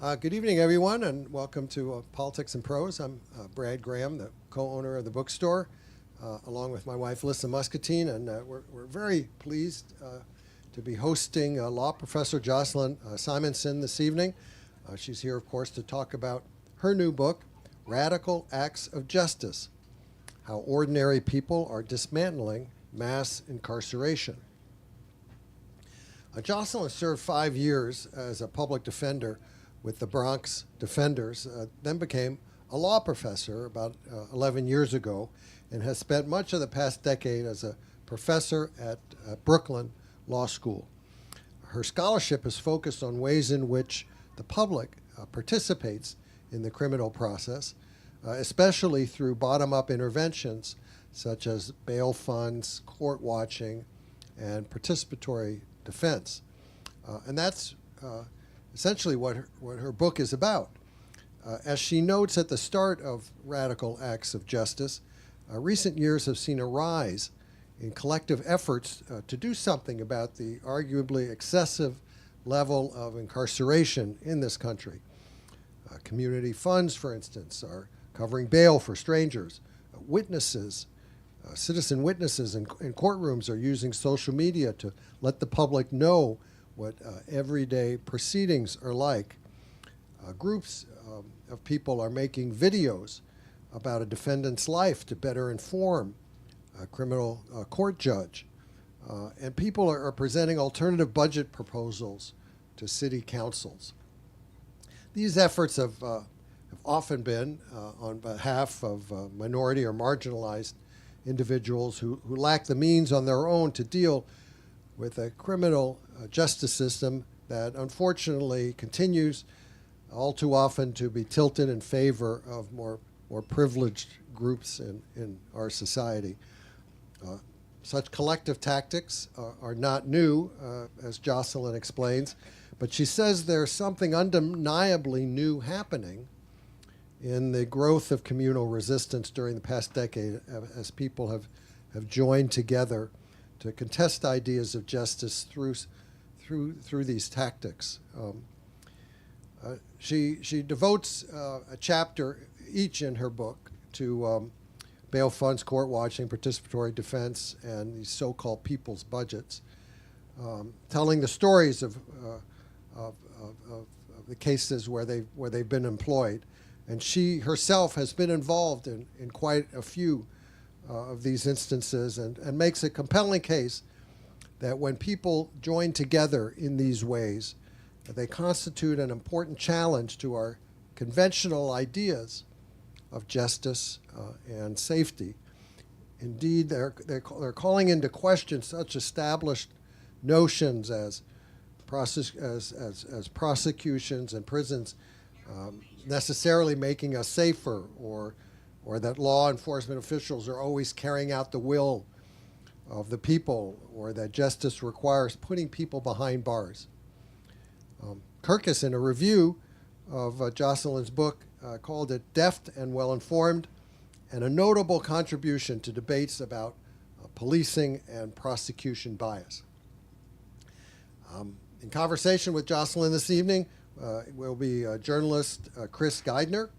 Good evening, everyone, and welcome to Politics and Prose. I'm Brad Graham, the co-owner of the bookstore, along with my wife, Lissa Muscatine, and we're very pleased to be hosting law professor Jocelyn Simonson this evening. She's here, of course, to talk about her new book, Radical Acts of Justice: How Ordinary People Are Dismantling Mass Incarceration. Jocelyn served 5 years as a public defender with the Bronx Defenders, then became a law professor about 11 years ago, and has spent much of the past decade as a professor at Brooklyn Law School. Her scholarship is focused on ways in which the public participates in the criminal process, especially through bottom-up interventions such as bail funds, court watching, and participatory defense. And that's essentially what her book is about. As she notes at the start of Radical Acts of Justice, recent years have seen a rise in collective efforts to do something about the arguably excessive level of incarceration in this country. Community funds, for instance, are covering bail for strangers. Witnesses, citizen witnesses in courtrooms are using social media to let the public know what everyday proceedings are like. Groups of people are making videos about a defendant's life to better inform a criminal court judge. And people are presenting alternative budget proposals to city councils. These efforts have often been on behalf of minority or marginalized individuals who lack the means on their own to deal with a criminal justice system that unfortunately continues all too often to be tilted in favor of more privileged groups in our society. Such collective tactics are not new, as Jocelyn explains, but she says there's something undeniably new happening in the growth of communal resistance during the past decade as people have joined together to contest ideas of justice through these tactics. She devotes a chapter each in her book to bail funds, court watching, participatory defense, and these so-called people's budgets, telling the stories of the cases where they've been employed. And she herself has been involved in quite a few of these instances and makes a compelling case that when people join together in these ways, they constitute an important challenge to our conventional ideas of justice and safety. Indeed, they're calling into question such established notions as prosecutions and prisons necessarily making us safer, or that law enforcement officials are always carrying out the will of the people, or that justice requires putting people behind bars. Kirkus, in a review of Jocelyn's book, called it deft and well-informed, and a notable contribution to debates about policing and prosecution bias. In conversation with Jocelyn this evening will be journalist Chris Geidner,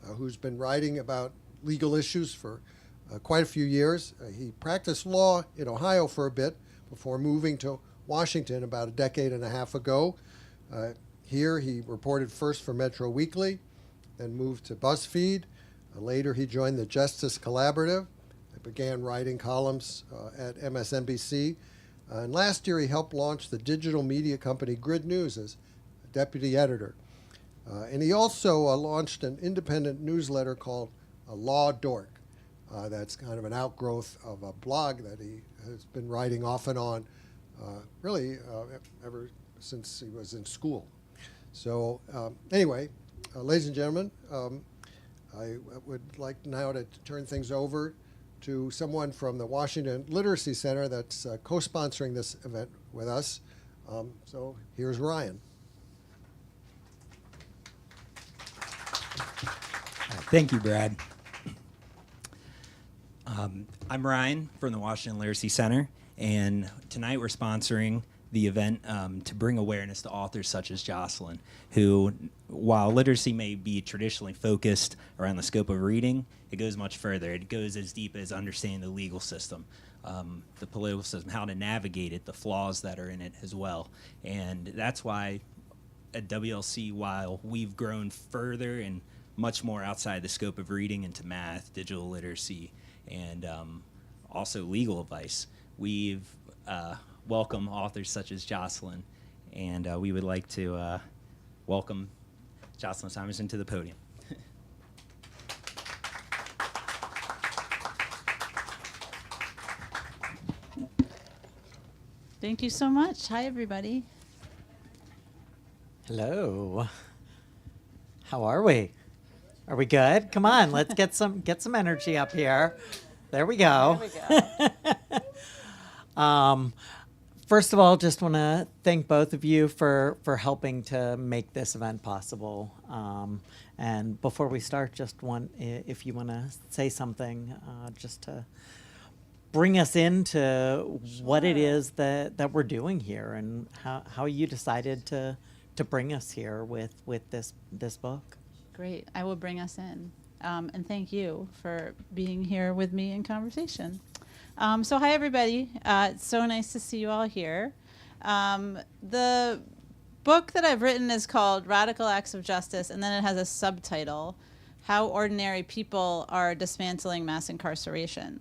who's been writing about legal issues for quite a few years. He practiced law in Ohio for a bit before moving to Washington about a decade and a half ago. Here he reported first for Metro Weekly, then moved to BuzzFeed. Later he joined the Justice Collaborative and began writing columns at MSNBC. And last year he helped launch the digital media company Grid News as deputy editor. And he also launched an independent newsletter called Law Dork. That's kind of an outgrowth of a blog that he has been writing off and on, really ever since he was in school. So anyway, ladies and gentlemen, I would like now to turn things over to someone from the Washington Literacy Center that's co-sponsoring this event with us. So here's Ryan. Thank you, Brad. I'm Ryan from the Washington Literacy Center, and tonight we're sponsoring the event to bring awareness to authors such as Jocelyn, who, while literacy may be traditionally focused around the scope of reading, it goes much further. It goes as deep as understanding the legal system, the political system, how to navigate it, the flaws that are in it as well. And that's why at WLC, while we've grown further and much more outside the scope of reading into math, digital literacy, and also legal advice, we've welcomed authors such as Jocelyn, and we would like to welcome Jocelyn Simonson to the podium. Thank you so much. Hi, everybody. Hello. How are we? Are we good? Come on, let's get some energy up here. There we go. First of all, just want to thank both of you for helping to make this event possible. And before we start, just if you want to say something, just to bring us into what it is that we're doing here and how you decided to bring us here with this book. Great. I will bring us in. And thank you for being here with me in conversation. So hi, everybody. It's so nice to see you all here. The book that I've written is called Radical Acts of Justice, and then it has a subtitle, How Ordinary People Are Dismantling Mass Incarceration.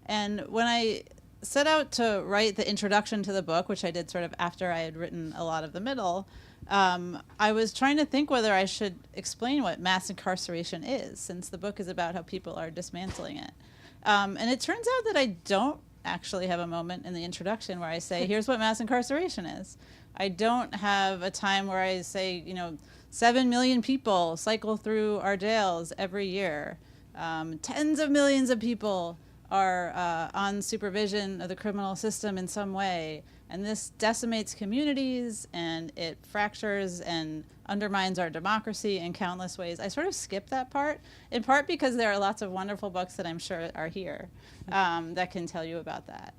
And when I set out to write the introduction to the book, which I did sort of after I had written a lot of the middle, I was trying to think whether I should explain what mass incarceration is, since the book is about how people are dismantling it. And it turns out that I don't actually have a moment in the introduction where I say, here's what mass incarceration is. I don't have a time where I say, 7 million people cycle through our jails every year. Tens of millions of people are on supervision of the criminal system in some way. And this decimates communities, and it fractures and undermines our democracy in countless ways. I sort of skipped that part, in part because there are lots of wonderful books that I'm sure are here that can tell you about that.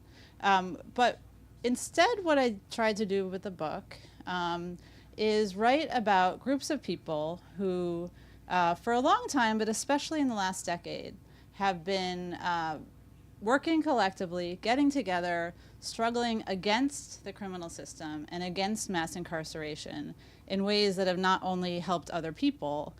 But instead, what I tried to do with the book is write about groups of people who, for a long time, but especially in the last decade, have been working collectively, getting together, struggling against the criminal system and against mass incarceration in ways that have not only helped other people,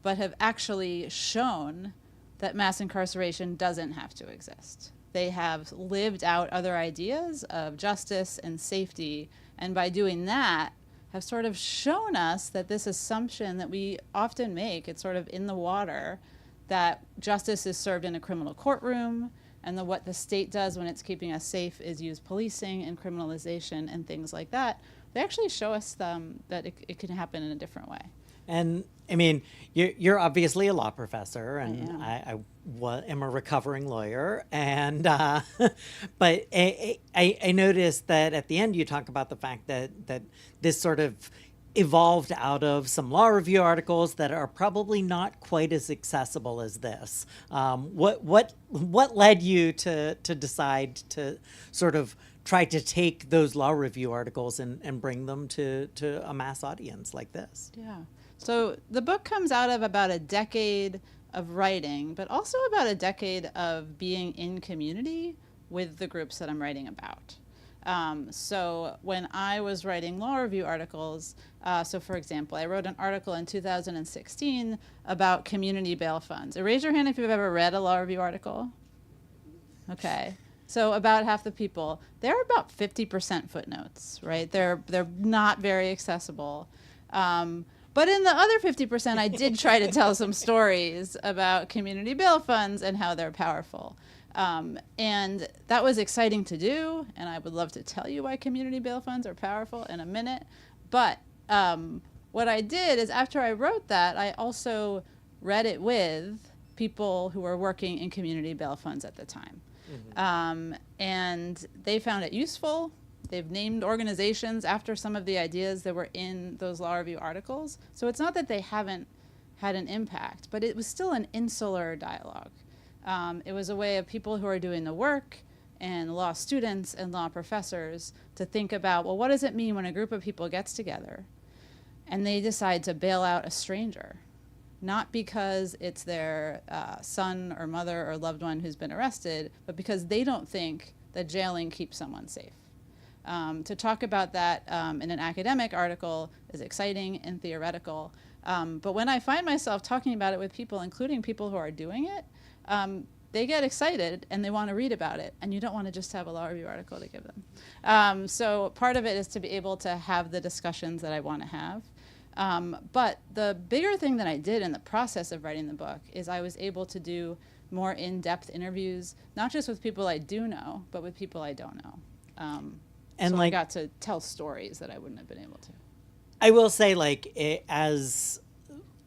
but have actually shown that mass incarceration doesn't have to exist. They have lived out other ideas of justice and safety, and by doing that, have sort of shown us that this assumption that we often make, it's sort of in the water, that justice is served in a criminal courtroom, and what the state does when it's keeping us safe is use policing and criminalization and things like that. They actually show us that it can happen in a different way. And I mean, you're obviously a law professor, and I am a recovering lawyer. And but I noticed that at the end you talk about the fact that this sort of evolved out of some law review articles that are probably not quite as accessible as this. What led you to decide to sort of try to take those law review articles and bring them to a mass audience like this? Yeah. So the book comes out of about a decade of writing, but also about a decade of being in community with the groups that I'm writing about. So when I was writing law review articles, so for example, I wrote an article in 2016 about community bail funds. Raise your hand if you've ever read a law review article. Okay. So about half the people, they're about 50% footnotes, right? They're not very accessible. But in the other 50%, I did try to tell some stories about community bail funds and how they're powerful. And that was exciting to do, and I would love to tell you why community bail funds are powerful in a minute. But what I did is after I wrote that, I also read it with people who were working in community bail funds at the time. Mm-hmm. And they found it useful. They've named organizations after some of the ideas that were in those law review articles. So it's not that they haven't had an impact, but it was still an insular dialogue. It was a way of people who are doing the work and law students and law professors to think about, well, what does it mean when a group of people gets together and they decide to bail out a stranger? Not because it's their son or mother or loved one who's been arrested, but because they don't think that jailing keeps someone safe. To talk about that in an academic article is exciting and theoretical. But when I find myself talking about it with people, including people who are doing it, they get excited and they want to read about it. And you don't want to just have a law review article to give them. So part of it is to be able to have the discussions that I want to have. But the bigger thing that I did in the process of writing the book is I was able to do more in-depth interviews, not just with people I do know, but with people I don't know. And so like, I got to tell stories that I wouldn't have been able to. I will say, like, as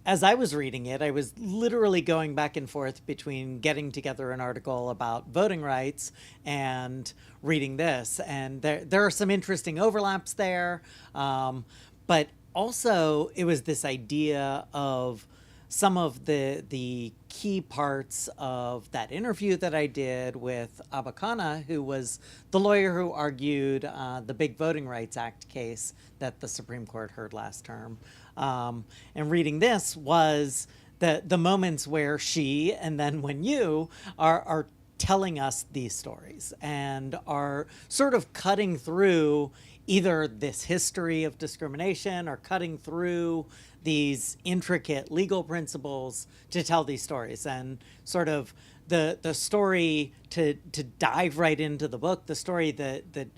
I was reading it, I was literally going back and forth between getting together an article about voting rights and reading this. And there are some interesting overlaps there. But also, it was this idea of some of the key parts of that interview that I did with Abakana, who was the lawyer who argued the big Voting Rights Act case that the Supreme Court heard last term. And reading this was the moments where she, and then when you, are telling us these stories and are sort of cutting through either this history of discrimination or cutting through these intricate legal principles to tell these stories. And sort of the story to dive right into the book, the story that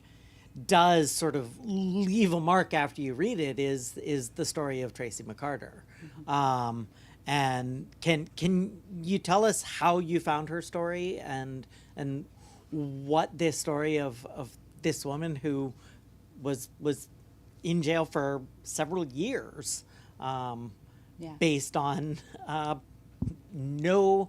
does sort of leave a mark after you read it is the story of Tracy McCarter. Mm-hmm. And can you tell us how you found her story and what this story of this woman who was in jail for several years, based on no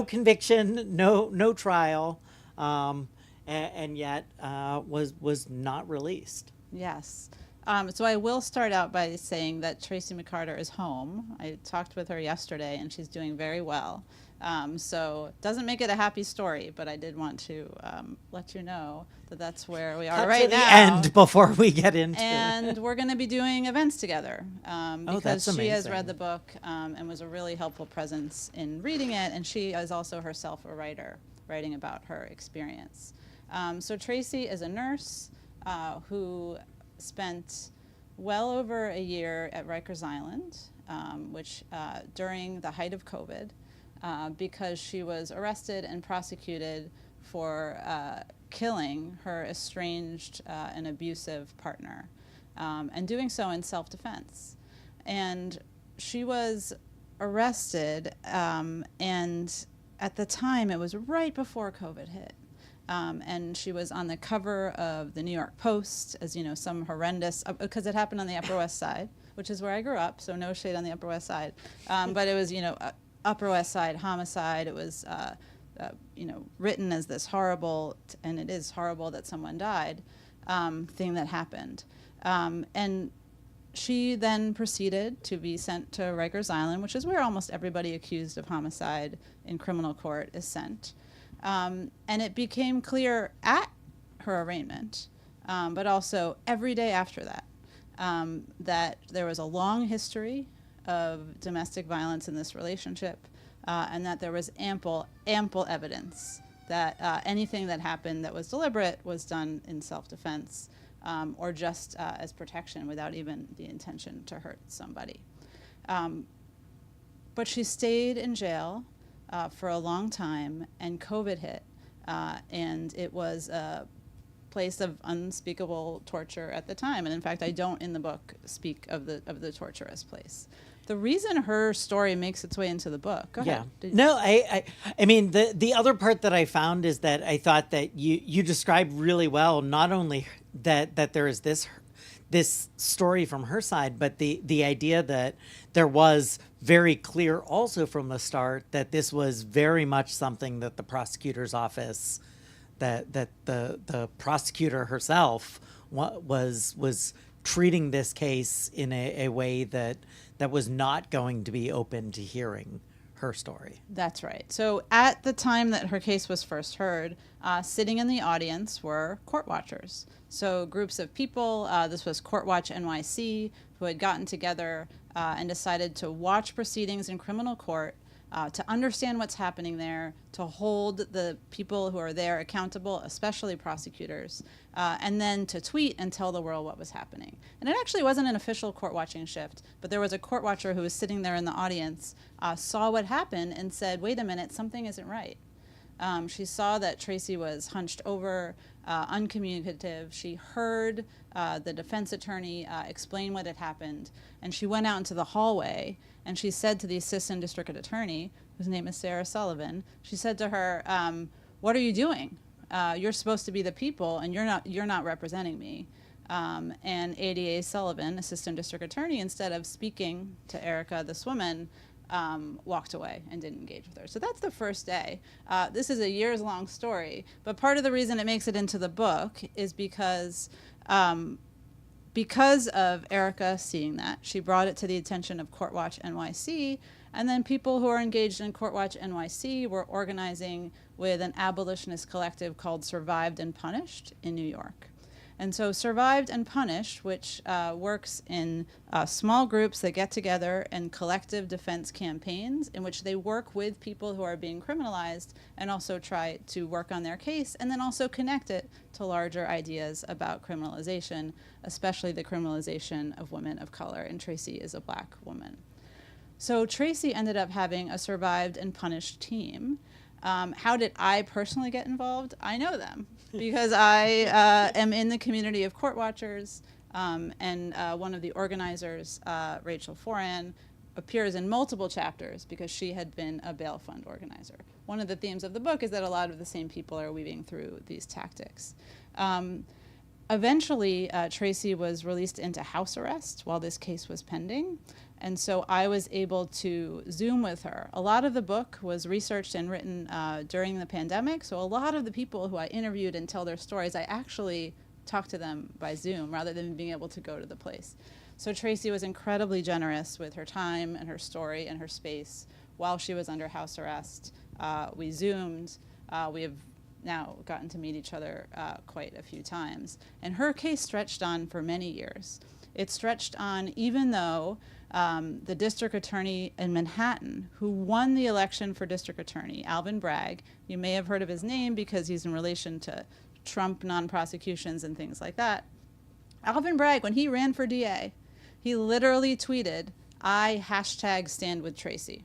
conviction, no trial, and yet was not released. Yes. So I will start out by saying that Tracy McCarter is home. I talked with her yesterday, and she's doing very well. So it doesn't make it a happy story, but I did want to let you know that that's where we are right now. The end before we get into and it. we're going to be doing events together because that's she has amazing. read the book and was a really helpful presence in reading it, and she is also herself a writer, writing about her experience. So Tracy is a nurse who spent well over a year at Rikers Island, which during the height of COVID, because she was arrested and prosecuted for killing her estranged and abusive partner, and doing so in self-defense. And she was arrested, and at the time, it was right before COVID hit. And she was on the cover of the New York Post as, some horrendous, because it happened on the Upper West Side, which is where I grew up, so no shade on the Upper West Side. But it was, Upper West Side homicide. It was, written as this horrible, and it is horrible that someone died, thing that happened. And she then proceeded to be sent to Rikers Island, which is where almost everybody accused of homicide in criminal court is sent. And it became clear at her arraignment, but also every day after that, that there was a long history of domestic violence in this relationship, and that there was ample evidence that anything that happened that was deliberate was done in self-defense, or just as protection without even the intention to hurt somebody. But she stayed in jail for a long time, and COVID hit, and it was a place of unspeakable torture at the time. And in fact, I don't in the book speak of the torturous place. The reason her story makes its way into the book. Go ahead. No, I mean, the other part that I found is that I thought that you described really well, not only that there is this story from her side, but the idea that there was very clear also from the start that this was very much something that the prosecutor's office, that the prosecutor herself was treating this case in a way that was not going to be open to hearing her story. That's right. So at the time that her case was first heard, sitting in the audience were court watchers. So groups of people, this was Court Watch NYC, who had gotten together and decided to watch proceedings in criminal court, to understand what's happening there, to hold the people who are there accountable, especially prosecutors, and then to tweet and tell the world what was happening. And it actually wasn't an official court watching shift, but there was a court watcher who was sitting there in the audience, saw what happened and said, wait a minute, something isn't right. She saw that Tracy was hunched over, uncommunicative. She heard the defense attorney explain what had happened, and she went out into the hallway, and she said to the assistant district attorney, whose name is Sarah Sullivan, she said to her, what are you doing? You're supposed to be the people, and you're not representing me. And ADA Sullivan, assistant district attorney, instead of speaking to Erica, this woman, walked away and didn't engage with her. So that's the first day. This is a years-long story, but part of the reason it makes it into the book is because of Erica seeing that. She brought it to the attention of Court Watch NYC, and then people who are engaged in Court Watch NYC were organizing with an abolitionist collective called Survived and Punished in New York. And so Survived and Punished, which works in small groups that get together in collective defense campaigns in which they work with people who are being criminalized and also try to work on their case and then also connect it to larger ideas about criminalization, especially the criminalization of women of color. And Tracy is a black woman. So Tracy ended up having a Survived and Punished team. How did I personally get involved? I know them because I am in the community of court watchers, and one of the organizers, Rachel Foran, appears in multiple chapters because she had been a bail fund organizer. One of the themes of the book is that a lot of the same people are weaving through these tactics. Eventually, Tracy was released into house arrest while this case was pending. And so I was able to Zoom with her. A lot of the book was researched and written during the pandemic. So a lot of the people who I interviewed and tell their stories, I actually talked to them by Zoom rather than being able to go to the place. So Tracy was incredibly generous with her time and her story and her space while she was under house arrest. We Zoomed. We have now gotten to meet each other quite a few times. And her case stretched on for many years. It stretched on even though the district attorney in Manhattan, who won the election for district attorney, Alvin Bragg, you may have heard of his name because he's in relation to Trump non-prosecutions and things like that. Alvin Bragg, when he ran for DA, he literally tweeted, I #stand with Tracy.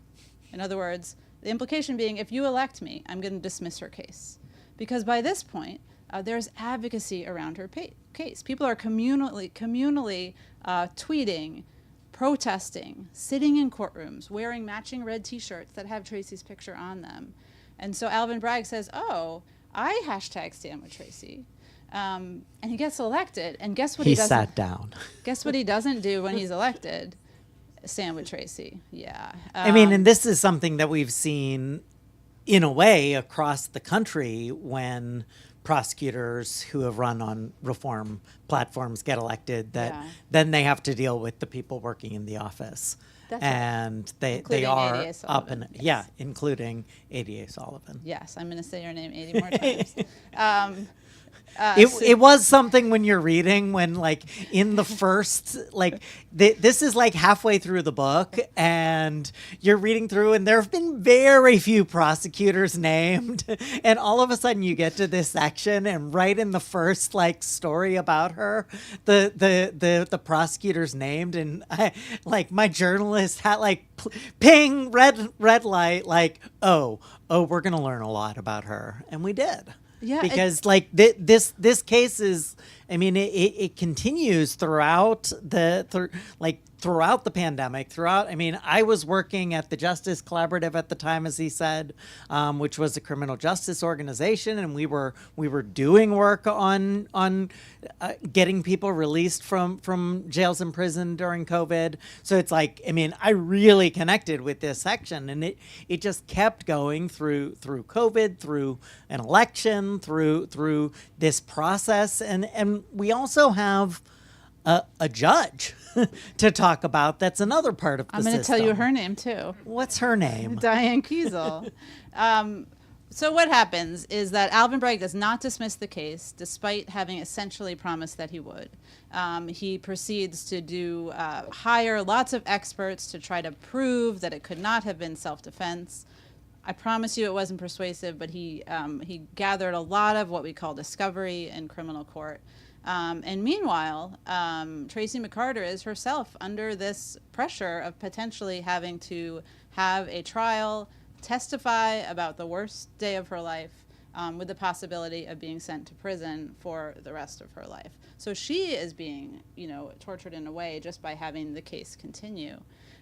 In other words, the implication being, if you elect me, I'm going to dismiss her case. Because by this point, there's advocacy around her case. People are communally tweeting, protesting, sitting in courtrooms, wearing matching red T-shirts that have Tracy's picture on them. And so Alvin Bragg says, oh, I #stand with Tracy. And he gets elected. And guess what he doesn't? He sat down. Guess what he doesn't do when he's elected? Stand with Tracy. Yeah. I mean, and this is something that we've seen in a way across the country when prosecutors who have run on reform platforms get elected, that then they have to deal with the people working in the office. That's and right. they are ADA up and yes. including ADA Sullivan. Yes, I'm going to say your name 80 more times. It was something when you're reading, when like in the first, like this is like halfway through the book and you're reading through and there have been very few prosecutors named. And all of a sudden you get to this section and right in the first like story about her, the prosecutor's named. And I, like my journalist had like ping, red light, like, oh, we're going to learn a lot about her. And we did. Yeah, because like this case is, I mean, it continues throughout throughout the pandemic, I mean, I was working at the Justice Collaborative at the time, as he said, which was a criminal justice organization, and we were doing work on getting people released from jails and prison during COVID. So it's like, I mean, I really connected with this section, and it just kept going through COVID, through an election, through this process, and we also have a judge to talk about. That's another part of the I'm system. going to tell you her name too. What's her name? Diane Kiesel. So what happens is that Alvin Bragg does not dismiss the case, despite having essentially promised that he would. He proceeds to hire lots of experts to try to prove that it could not have been self-defense. I promise you it wasn't persuasive, but he gathered a lot of what we call discovery in criminal court. And meanwhile, Tracy McCarter is herself under this pressure of potentially having to have a trial, testify about the worst day of her life, with the possibility of being sent to prison for the rest of her life. So she is being, tortured in a way just by having the case continue.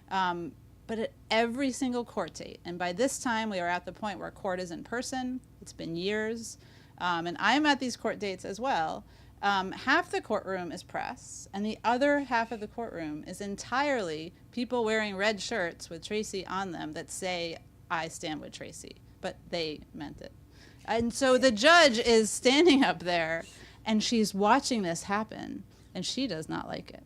But at every single court date, and by this time we are at the point where court is in person, it's been years, and I'm at these court dates as well, half the courtroom is press, and the other half of the courtroom is entirely people wearing red shirts with Tracy on them that say, "I stand with Tracy," but they meant it. And so the judge is standing up there, and she's watching this happen, and she does not like it.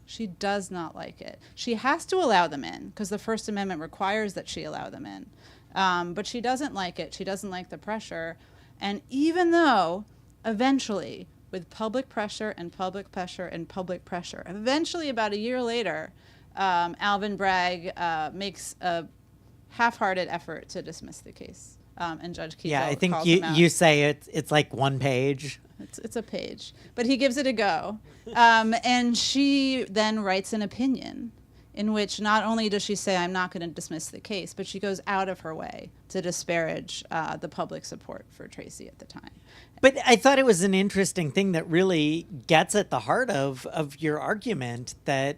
She does not like it. She has to allow them in, because the First Amendment requires that she allow them in. But she doesn't like it. She doesn't like the pressure. And even though eventually, with public pressure and public pressure and public pressure, eventually about a year later, Alvin Bragg makes a half-hearted effort to dismiss the case, and Judge Kiesel I think calls him out. you say it's like one page. It's a page, but he gives it a go, and she then writes an opinion in which not only does she say, "I'm not going to dismiss the case," but she goes out of her way to disparage the public support for Tracy at the time. But I thought it was an interesting thing that really gets at the heart of your argument, that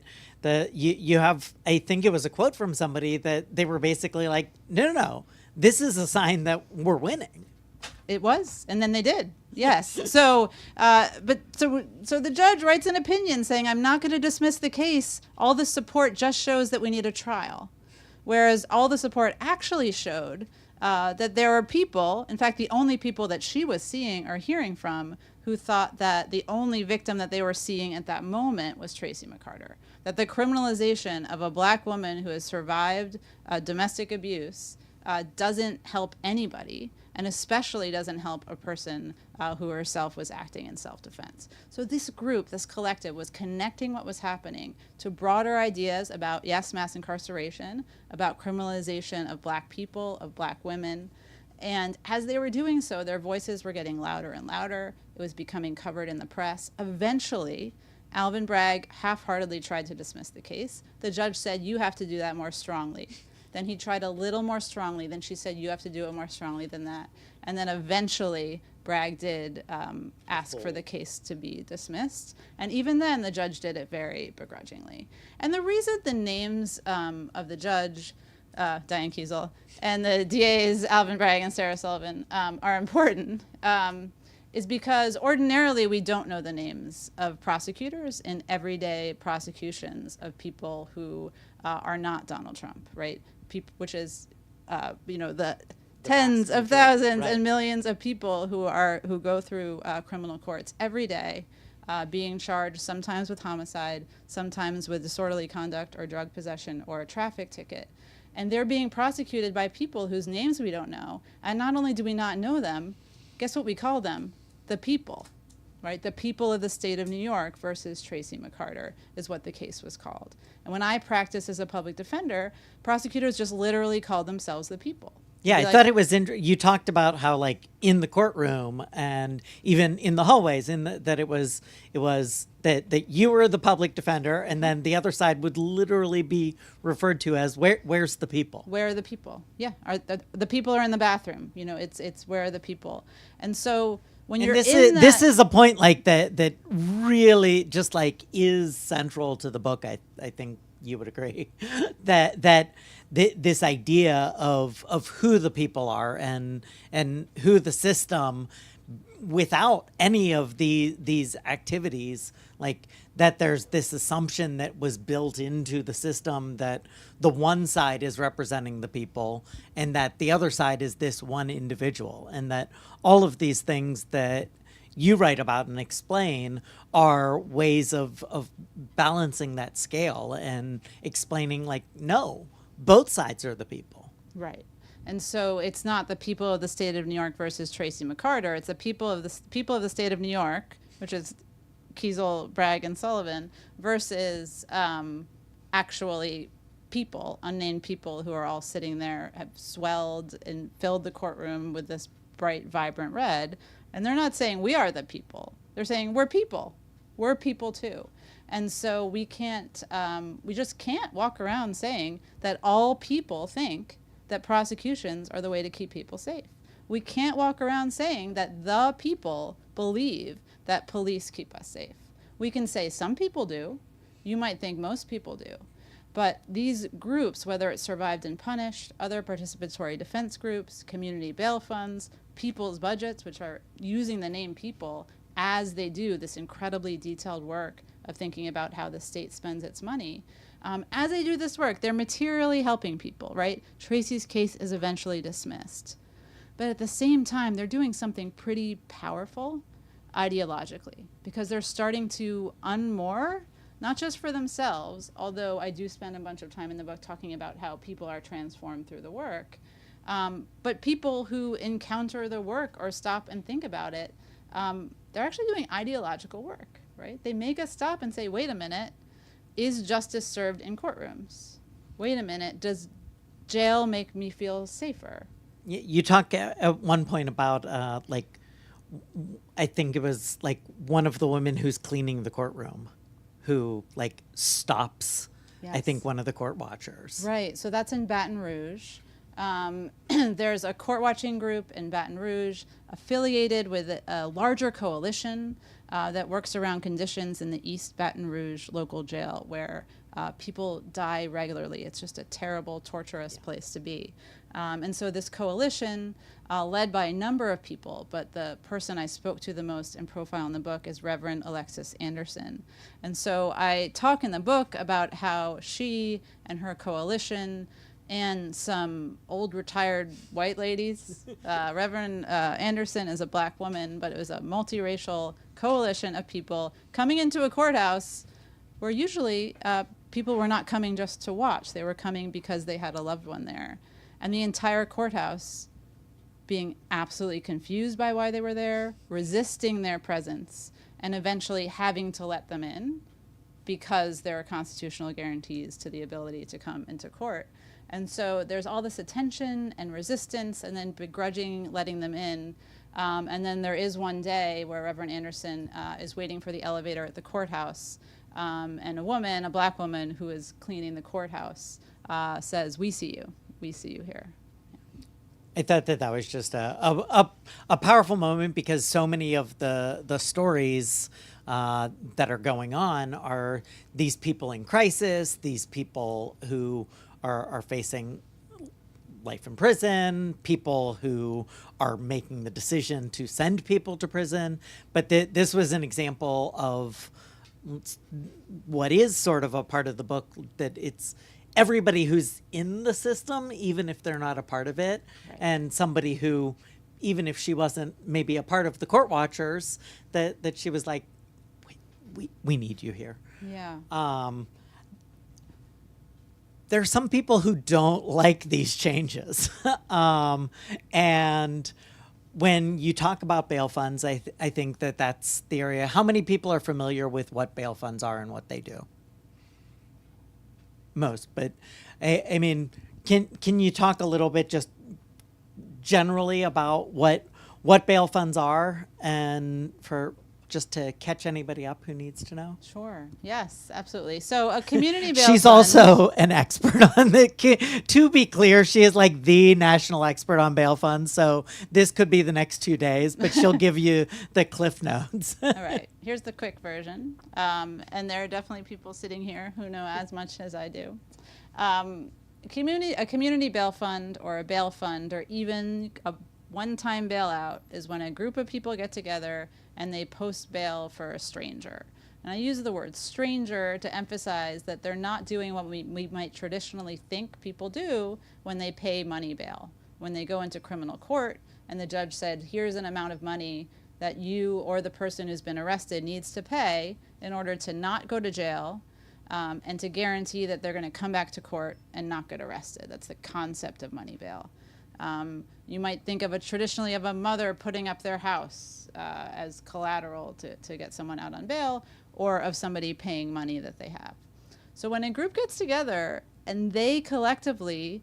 you have, I think it was a quote from somebody, that they were basically like, no, this is a sign that we're winning. It was, and then they did. Yes. So the judge writes an opinion saying, "I'm not going to dismiss the case. All the support just shows that we need a trial," whereas all the support actually showed that there are people, in fact, the only people that she was seeing or hearing from, who thought that the only victim that they were seeing at that moment was Tracy McCarter. That the criminalization of a black woman who has survived domestic abuse doesn't help anybody, and especially doesn't help a person who herself was acting in self-defense. So this group, this collective, was connecting what was happening to broader ideas about, yes, mass incarceration, about criminalization of black people, of black women. And as they were doing so, their voices were getting louder and louder. It was becoming covered in the press. Eventually, Alvin Bragg half-heartedly tried to dismiss the case. The judge said, "You have to do that more strongly." Then he tried a little more strongly. Then she said, "You have to do it more strongly than that." And then eventually, Bragg did ask for the case to be dismissed. And even then, the judge did it very begrudgingly. And the reason the names of the judge, Diane Kiesel, and the DAs, Alvin Bragg and Sarah Sullivan, are important is because ordinarily we don't know the names of prosecutors in everyday prosecutions of people who are not Donald Trump, right? Which is, the tens of thousands and millions of people who go through criminal courts every day, being charged sometimes with homicide, sometimes with disorderly conduct or drug possession or a traffic ticket. And they're being prosecuted by people whose names we don't know. And not only do we not know them, guess what we call them? The people, right? The people of the state of New York versus Tracy McCarter is what the case was called. And when I practiced as a public defender, prosecutors just literally called themselves the people. Yeah, I thought it was you talked about how, like, in the courtroom and even in the hallways, that it was that you were the public defender, and then the other side would literally be referred to as where's the people? Where are the people? Yeah, the people are in the bathroom. It's where are the people? And so when you're this is a point like that really just like is central to the book. I think you would agree that this idea of who the people are and who the system, without any of these activities, like that there's this assumption that was built into the system that the one side is representing the people and that the other side is this one individual, and that all of these things that you write about and explain are ways of balancing that scale and explaining, like, no, both sides are the people. Right. And so it's not the people of the state of New York versus Tracy McCarter. It's the people of the state of New York, which is Kiesel, Bragg, and Sullivan, versus actually people, unnamed people who are all sitting there, have swelled and filled the courtroom with this bright, vibrant red. And they're not saying we are the people. They're saying we're people. We're people too. And so we just can't walk around saying that all people think that prosecutions are the way to keep people safe. We can't walk around saying that the people believe that police keep us safe. We can say some people do. You might think most people do. But these groups, whether it's Survived and Punished, other participatory defense groups, community bail funds, people's budgets, which are using the name people as they do this incredibly detailed work of thinking about how the state spends its money. As they do this work, they're materially helping people, right? Tracy's case is eventually dismissed. But at the same time, they're doing something pretty powerful ideologically, because they're starting to unmoor, not just for themselves, although I do spend a bunch of time in the book talking about how people are transformed through the work, but people who encounter the work or stop and think about it, they're actually doing ideological work, right? They make us stop and say, wait a minute, is justice served in courtrooms? Wait a minute, does jail make me feel safer? You talk at one point about, I think it was like one of the women who's cleaning the courtroom who like stops, Yes. I think, one of the court watchers. Right, so that's in Baton Rouge. There's a court watching group in Baton Rouge affiliated with a larger coalition that works around conditions in the East Baton Rouge local jail where people die regularly. It's just a terrible, torturous place to be. And so this coalition, led by a number of people, but the person I spoke to the most and profile in the book is Reverend Alexis Anderson. And so I talk in the book about how she and her coalition and some old retired white ladies, Reverend Anderson is a black woman, but it was a multiracial coalition of people coming into a courthouse where usually people were not coming just to watch. They were coming because they had a loved one there. And the entire courthouse being absolutely confused by why they were there, resisting their presence, and eventually having to let them in because there are constitutional guarantees to the ability to come into court. And so there's all this attention and resistance and then begrudging letting them in. And then there is one day where Reverend Anderson is waiting for the elevator at the courthouse. And a woman, a black woman who is cleaning the courthouse, says, "We see you. We see you here." I thought that was just a powerful moment because so many of the stories that are going on are these people in crisis, these people who are facing life in prison, people who are making the decision to send people to prison. But this was an example of what is sort of a part of the book, that it's everybody who's in the system, even if they're not a part of it, Right. and somebody who, even if she wasn't maybe a part of the court watchers, that she was like, we need you here. Yeah. There are some people who don't like these changes. And when you talk about bail funds, I think that's the area. How many people are familiar with what bail funds are and what they do? Most, but I mean, can you talk a little bit just generally about what bail funds are, and for just to catch anybody up who needs to know? Sure. Yes, absolutely. So a community bail She's fund, also an expert on the, to be clear, she is like the national expert on bail funds. So this could be the next 2 days, but she'll give you the cliff notes. All right. Here's the quick version. And there are definitely people sitting here who know as much as I do. A community bail fund or a bail fund or even a one-time bailout is when a group of people get together and they post bail for a stranger. And I use the word stranger to emphasize that they're not doing what we might traditionally think people do when they pay money bail. When they go into criminal court and the judge said, here's an amount of money that you or the person who's been arrested needs to pay in order to not go to jail, and to guarantee that they're going to come back to court and not get arrested. That's the concept of money bail. You might think of traditionally of a mother putting up their house as collateral to get someone out on bail, or of somebody paying money that they have. So when a group gets together and they collectively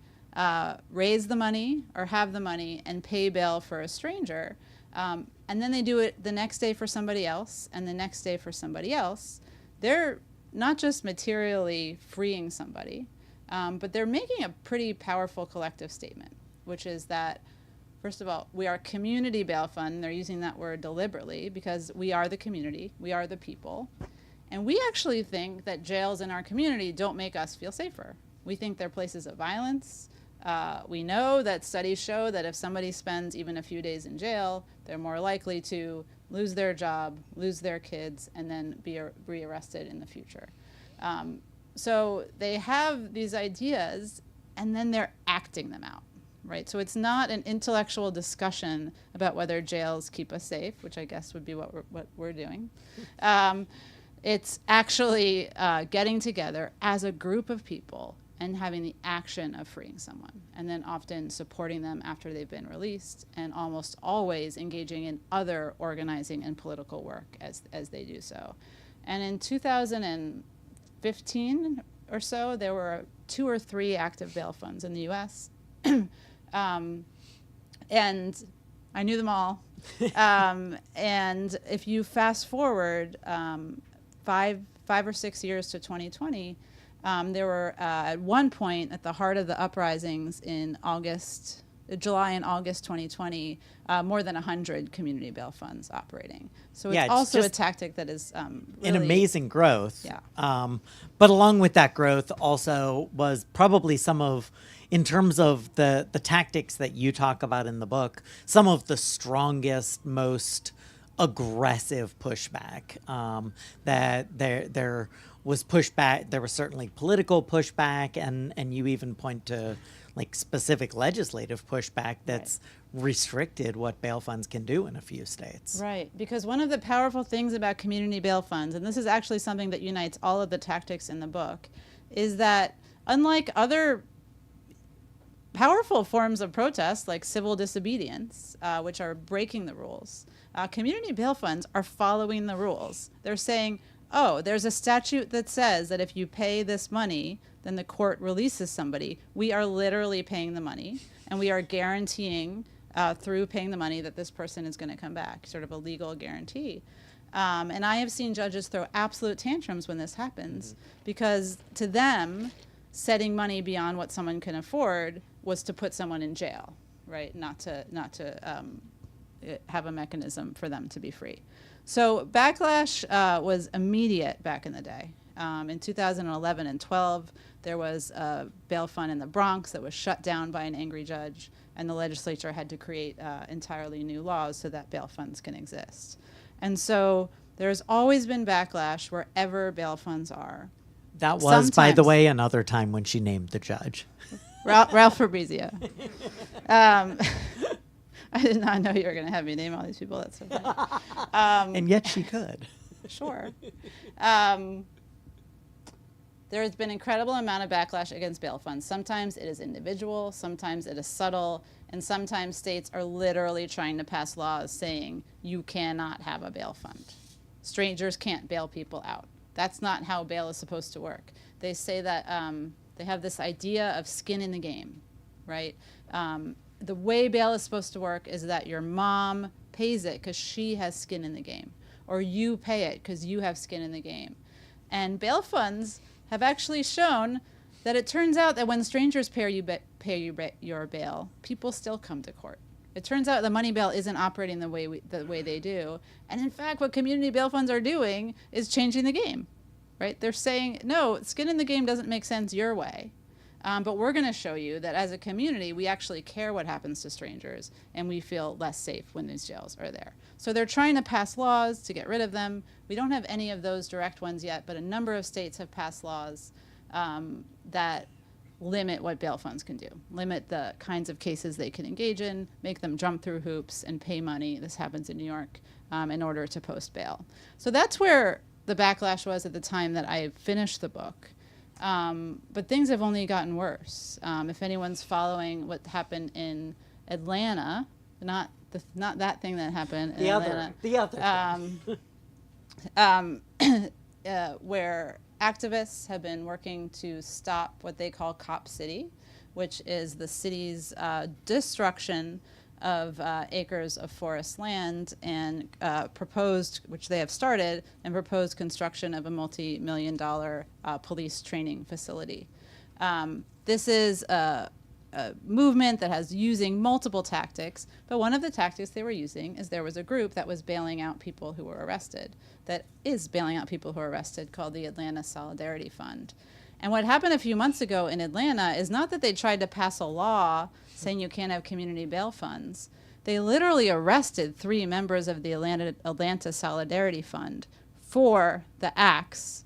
raise the money or have the money and pay bail for a stranger, and then they do it the next day for somebody else and the next day for somebody else, they're not just materially freeing somebody, but they're making a pretty powerful collective statement, which is that, first of all, we are a community bail fund. They're using that word deliberately because we are the community, we are the people. And we actually think that jails in our community don't make us feel safer. We think they're places of violence. We know that studies show that if somebody spends even a few days in jail, they're more likely to lose their job, lose their kids, and then be rearrested in the future. So they have these ideas, and then they're acting them out, right? So it's not an intellectual discussion about whether jails keep us safe, which I guess would be what we're doing. It's actually getting together as a group of people and having the action of freeing someone, and then often supporting them after they've been released, and almost always engaging in other organizing and political work as they do so. And in 2015 or so, there were 2 or 3 active bail funds in the US. And I knew them all. And if you fast forward 5 or 6 years to 2020, there were at one point at the heart of the uprisings in July and August 2020, more than 100 community bail funds operating. So it's also a tactic that is really an amazing growth. Yeah. But along with that growth also was probably some of, in terms of the tactics that you talk about in the book, some of the strongest, most aggressive pushback. That there was pushback. There was certainly political pushback, and you even point to like specific legislative pushback that's restricted what bail funds can do in a few states. Right, because one of the powerful things about community bail funds, and this is actually something that unites all of the tactics in the book, is that unlike other powerful forms of protest like civil disobedience, which are breaking the rules, community bail funds are following the rules. They're saying, oh, there's a statute that says that if you pay this money, then the court releases somebody. We are literally paying the money, and we are guaranteeing through paying the money that this person is going to come back, sort of a legal guarantee. And I have seen judges throw absolute tantrums when this happens, because to them, setting money beyond what someone can afford was to put someone in jail, right? Not to have a mechanism for them to be free. So Backlash was immediate back in the day. In 2011 and 12, there was a bail fund in the Bronx that was shut down by an angry judge, and the legislature had to create entirely new laws so that bail funds can exist. And so there's always been backlash wherever bail funds are. That was, by the way, another time when she named the judge. Ralph Fabrizio. I did not know you were going to have me name all these people. That's so funny. And yet she could. Sure. There has been incredible amount of backlash against bail funds. Sometimes it is individual, sometimes it is subtle, and sometimes states are literally trying to pass laws saying you cannot have a bail fund. Strangers can't bail people out. That's not how bail is supposed to work. They say that they have this idea of skin in the game, right? The way bail is supposed to work is that your mom pays it because she has skin in the game, or you pay it because you have skin in the game. And bail funds have actually shown that it turns out that when strangers pay your bail, people still come to court. It turns out the money bail isn't operating the way they do. And in fact, what community bail funds are doing is changing the game, right? They're saying, no, skin in the game doesn't make sense your way. But we're going to show you that as a community, we actually care what happens to strangers, and we feel less safe when these jails are there. So they're trying to pass laws to get rid of them. We don't have any of those direct ones yet, but a number of states have passed laws that limit what bail funds can do, limit the kinds of cases they can engage in, make them jump through hoops and pay money. This happens in New York in order to post bail. So that's where the backlash was at the time that I finished the book. But things have only gotten worse. If anyone's following what happened in Atlanta, not that thing that happened in Atlanta. The other thing. Where activists have been working to stop what they call Cop City, which is the city's destruction of acres of forest land and which they have started, and proposed construction of a multi-million-dollar police training facility. This is a movement that has using multiple tactics, but one of the tactics they were using is there was a group that was bailing out people who were arrested, called the Atlanta Solidarity Fund. And what happened a few months ago in Atlanta is not that they tried to pass a law saying you can't have community bail funds. They literally arrested 3 members of the Atlanta Solidarity Fund for the acts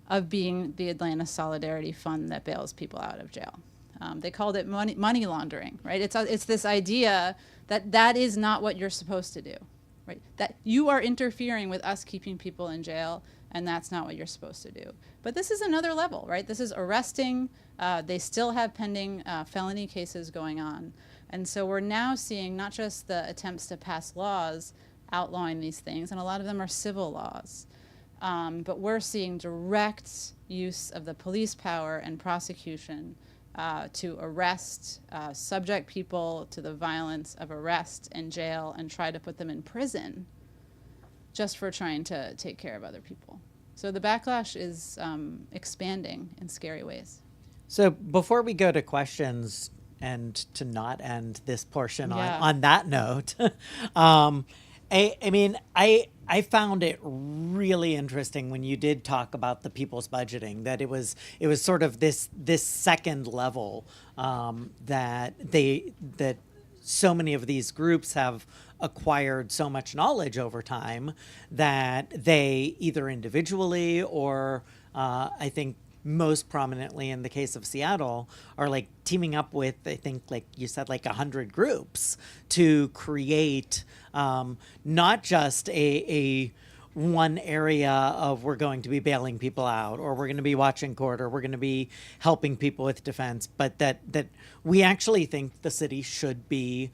of being the Atlanta Solidarity Fund that bails people out of jail. They called it money laundering, right? It's this idea that is not what you're supposed to do, right? That you are interfering with us keeping people in jail, and that's not what you're supposed to do. But this is another level, right? This is arresting. They still have pending felony cases going on. And so we're now seeing not just the attempts to pass laws outlawing these things, and a lot of them are civil laws, but we're seeing direct use of the police power and prosecution to arrest, subject people to the violence of arrest and jail, and try to put them in prison just for trying to take care of other people. So the backlash is expanding in scary ways. So before we go to questions, and to not end this portion on that note, I found it really interesting when you did talk about the people's budgeting, that it was sort of this second level that so many of these groups have acquired so much knowledge over time that they either individually or I think most prominently in the case of Seattle are like teaming up with, I think, like you said, like 100 groups to create not just a one area of we're going to be bailing people out, or we're going to be watching court, or we're going to be helping people with defense, but that we actually think the city should be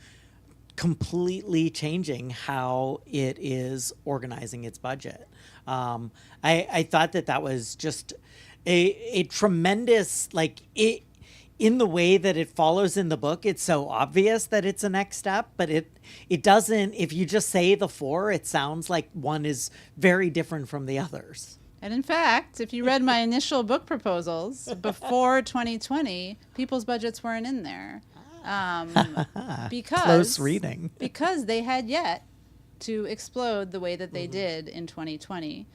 completely changing how it is organizing its budget. I thought that was just a tremendous, in the way that it follows in the book, it's so obvious that it's a next step, but it doesn't, if you just say the 4, it sounds like one is very different from the others. And in fact, if you read my initial book proposals before 2020, people's budgets weren't in there. Because close reading. Because they had yet to explode the way that they did in 2020.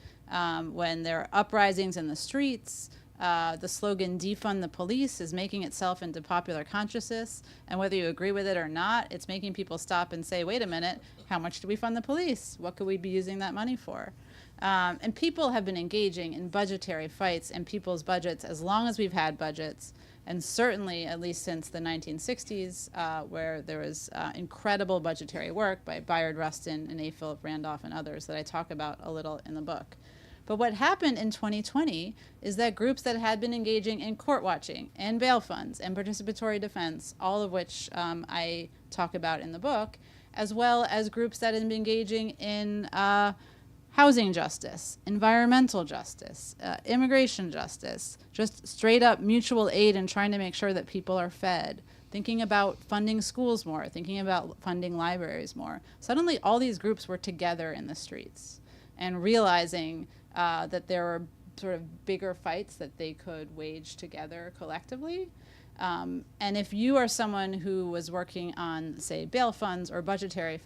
When there are uprisings in the streets, the slogan "defund the police" is making itself into popular consciousness, and whether you agree with it or not, it's making people stop and say, wait a minute, how much do we fund the police? What could we be using that money for? And people have been engaging in budgetary fights and people's budgets as long as we've had budgets, and certainly at least since the 1960s, where there was incredible budgetary work by Bayard Rustin and A. Philip Randolph and others that I talk about a little in the book. But what happened in 2020 is that groups that had been engaging in court watching and bail funds and participatory defense, all of which I talk about in the book, as well as groups that had been engaging in housing justice, environmental justice, immigration justice, just straight up mutual aid and trying to make sure that people are fed, thinking about funding schools more, thinking about funding libraries more. Suddenly all these groups were together in the streets and realizing that there were sort of bigger fights that they could wage together collectively. And if you are someone who was working on, say, bail funds or participatory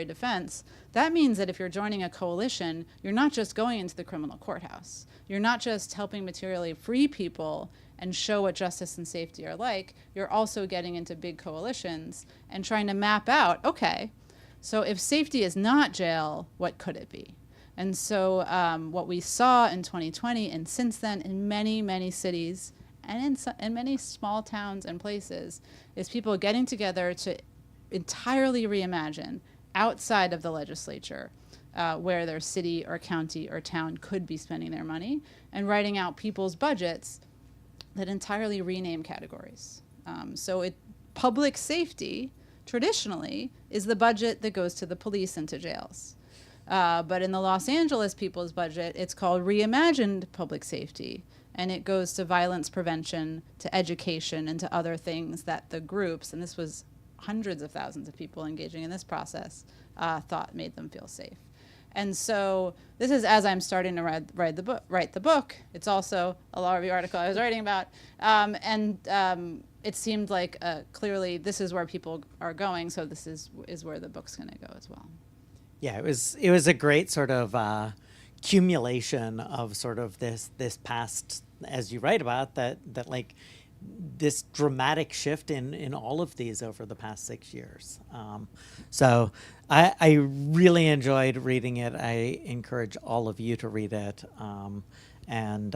defense, that means that if you're joining a coalition, you're not just going into the criminal courthouse. You're not just helping materially free people and show what justice and safety are like. You're also getting into big coalitions and trying to map out, okay, so if safety is not jail, what could it be? And so what we saw in 2020 and since then in many, many cities and in many small towns and places is people getting together to entirely reimagine outside of the legislature, where their city or county or town could be spending their money, and writing out people's budgets that entirely rename categories. Public safety, traditionally, is the budget that goes to the police and to jails. But in the Los Angeles people's budget, it's called reimagined public safety, and it goes to violence prevention, to education, and to other things that the groups, and this was hundreds of thousands of people engaging in this process, thought made them feel safe. And so this is as I'm starting to write the book. It's also a law review article I was writing about. It seemed like clearly this is where people are going, so this is where the book's going to go as well. Yeah, it was a great sort of accumulation of sort of this past, as you write about, that like this dramatic shift in all of these over the past 6 years. So I really enjoyed reading it. I encourage all of you to read it. And